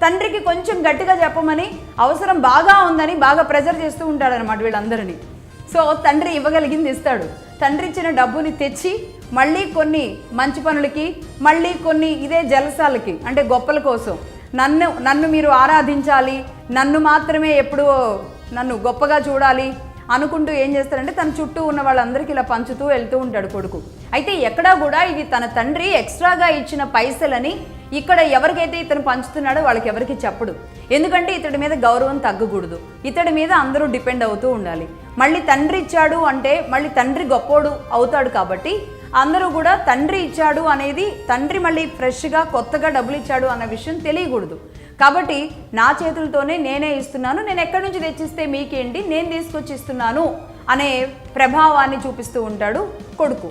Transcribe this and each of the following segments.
తండ్రికి కొంచెం గట్టిగా చెప్పమని, అవసరం బాగా ఉందని బాగా ప్రెజర్ చేస్తూ ఉంటాడనమాట వీళ్ళందరినీ. సో తండ్రి ఇవ్వగలిగింది ఇస్తాడు. తండ్రి ఇచ్చిన డబ్బుని తెచ్చి మళ్ళీ కొన్ని మంచి పనులకి, మళ్ళీ కొన్ని ఇదే జలసాలకి, అంటే గొప్పల కోసం, నన్ను మీరు ఆరాధించాలి, నన్ను మాత్రమే ఎప్పుడూ నన్ను గొప్పగా చూడాలి అనుకుంటూ ఏం చేస్తాడంటే తన చుట్టూ ఉన్న వాళ్ళందరికీ ఇలా పంచుతూ వెళ్తూ ఉంటాడు కొడుకు. అయితే ఎక్కడా కూడా ఇది తన తండ్రి ఎక్స్ట్రాగా ఇచ్చిన పైసలని ఇక్కడ ఎవరికైతే ఇతను పంచుతున్నాడో వాళ్ళకి ఎవరికి చెప్పడు. ఎందుకంటే ఇతడి మీద గౌరవం తగ్గకూడదు, ఇతడి మీద అందరూ డిపెండ్ అవుతూ ఉండాలి. మళ్ళీ తండ్రి ఇచ్చాడు అంటే మళ్ళీ తండ్రి గొప్పోడు అవుతాడు. కాబట్టి అందరూ కూడా తండ్రి ఇచ్చాడు అనేది, తండ్రి మళ్ళీ ఫ్రెష్గా కొత్తగా డబ్బులు ఇచ్చాడు అన్న విషయం తెలియకూడదు. కాబట్టి నా చేతులతోనే నేనే ఇస్తున్నాను, నేను ఎక్కడి నుంచి తెచ్చిస్తే మీకేంటి, నేను తీసుకొచ్చి ఇస్తున్నాను అనే ప్రభావాన్ని చూపిస్తూ ఉంటాడు కొడుకు.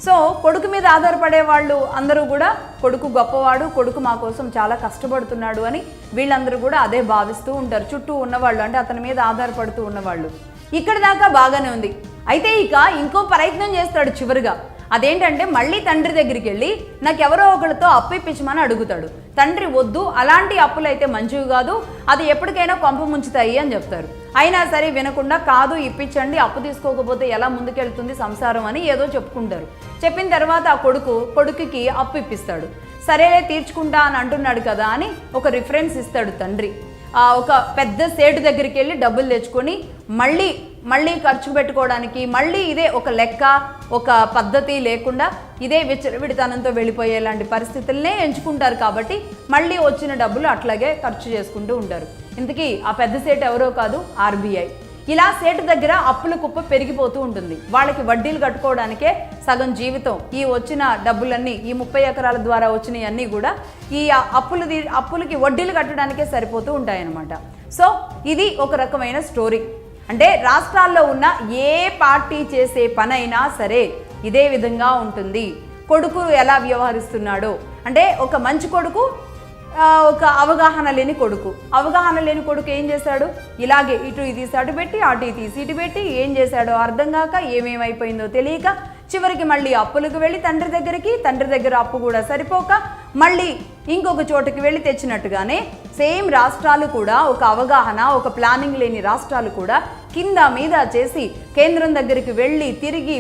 సో కొడుకు మీద ఆధారపడే వాళ్ళు అందరూ కూడా కొడుకు గొప్పవాడు, కొడుకు మా కోసం చాలా కష్టపడుతున్నాడు అని వీళ్ళందరూ కూడా అదే భావిస్తూ ఉంటారు, చుట్టూ ఉన్నవాళ్ళు, అంటే అతని మీద ఆధారపడుతూ ఉన్నవాళ్ళు. ఇక్కడ దాకా బాగానే ఉంది. అయితే ఇక ఇంకో ప్రయత్నం చేస్తాడు చివరిగా. అదేంటంటే మళ్ళీ తండ్రి దగ్గరికి వెళ్ళి నాకు ఎవరో ఒకరితో అప్పు ఇప్పించమని అడుగుతాడు. తండ్రి వద్దు, అలాంటి అప్పులు అయితే మంచివి కాదు, అది ఎప్పటికైనా కొంప ముంచుతాయి అని చెప్తారు. అయినా సరే వినకుండా కాదు ఇప్పించండి, అప్పు తీసుకోకపోతే ఎలా ముందుకెళ్తుంది సంసారం అని ఏదో చెప్పుకుంటారు. చెప్పిన తర్వాత ఆ కొడుకుకి అప్పు ఇప్పిస్తాడు. సరేలే తీర్చుకుంటా అని అంటున్నాడు కదా అని ఒక రిఫరెన్స్ ఇస్తాడు తండ్రి. ఒక పెద్ద సేటు దగ్గరికి వెళ్ళి డబ్బులు తెచ్చుకొని మళ్ళీ ఖర్చు పెట్టుకోవడానికి, మళ్ళీ ఇదే ఒక లెక్క, ఒక పద్ధతి లేకుండా ఇదే విచ్చలవిడితనంతో వెళ్ళిపోయేలాంటి పరిస్థితులనే ఎంచుకుంటారు. కాబట్టి మళ్ళీ వచ్చిన డబ్బులు అట్లాగే ఖర్చు చేసుకుంటూ ఉంటారు. ఇంతకీ ఆ పెద్ద సేటు ఎవరో కాదు, RBI. ఇలా సేటు దగ్గర అప్పుల కుప్ప పెరిగిపోతూ ఉంటుంది. వాళ్ళకి వడ్డీలు కట్టుకోవడానికే సగం జీవితం, ఈ వచ్చిన డబ్బులన్నీ, ఈ 30 ఎకరాల ద్వారా వచ్చినవన్నీ కూడా ఈ అప్పులకి వడ్డీలు కట్టడానికే సరిపోతూ ఉంటాయన్నమాట. సో ఇది ఒక రకమైన స్టోరీ. అంటే రాష్ట్రాల్లో ఉన్న ఏ పార్టీ చేసే పనైనా సరే ఇదే విధంగా ఉంటుంది. కొడుకు ఎలా వ్యవహరిస్తున్నాడో, అంటే ఒక మంచి కొడుకు, ఒక అవగాహన లేని కొడుకు ఏం చేశాడు, ఇలాగే ఇటు తీసి అటు పెట్టి, అటు తీసి ఇటు పెట్టి, ఏం చేశాడో అర్థం కాక, ఏమేమైపోయిందో తెలియక, చివరికి మళ్ళీ అప్పులకు వెళ్ళి తండ్రి దగ్గర అప్పు కూడా సరిపోక మళ్ళీ ఇంకొక చోటుకి వెళ్ళి తెచ్చినట్టుగానే సేమ్ రాష్ట్రాలు కూడా ఒక అవగాహన, ఒక ప్లానింగ్ లేని రాష్ట్రాలు కూడా కింద మీద చేసి కేంద్రం దగ్గరికి వెళ్ళి తిరిగి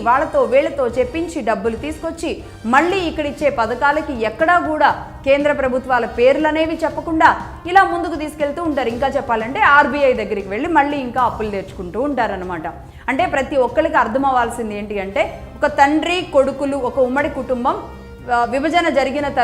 వీళ్ళతో చెప్పించి డబ్బులు తీసుకొచ్చి మళ్ళీ ఇక్కడిచ్చే పథకాలకి ఎక్కడా కూడా కేంద్ర ప్రభుత్వాల పేర్లు అనేవి చెప్పకుండా ఇలా ముందుకు తీసుకెళ్తూ ఉంటారు. ఇంకా చెప్పాలంటే RBI దగ్గరికి వెళ్ళి మళ్ళీ ఇంకా అప్పులు తెచ్చుకుంటూ ఉంటారనమాట. అంటే ప్రతి ఒక్కరికి అర్థం అవ్వాల్సింది ఏంటి అంటే, ఒక తండ్రి కొడుకులు, ఒక ఉమ్మడి కుటుంబం విభజన జరిగిన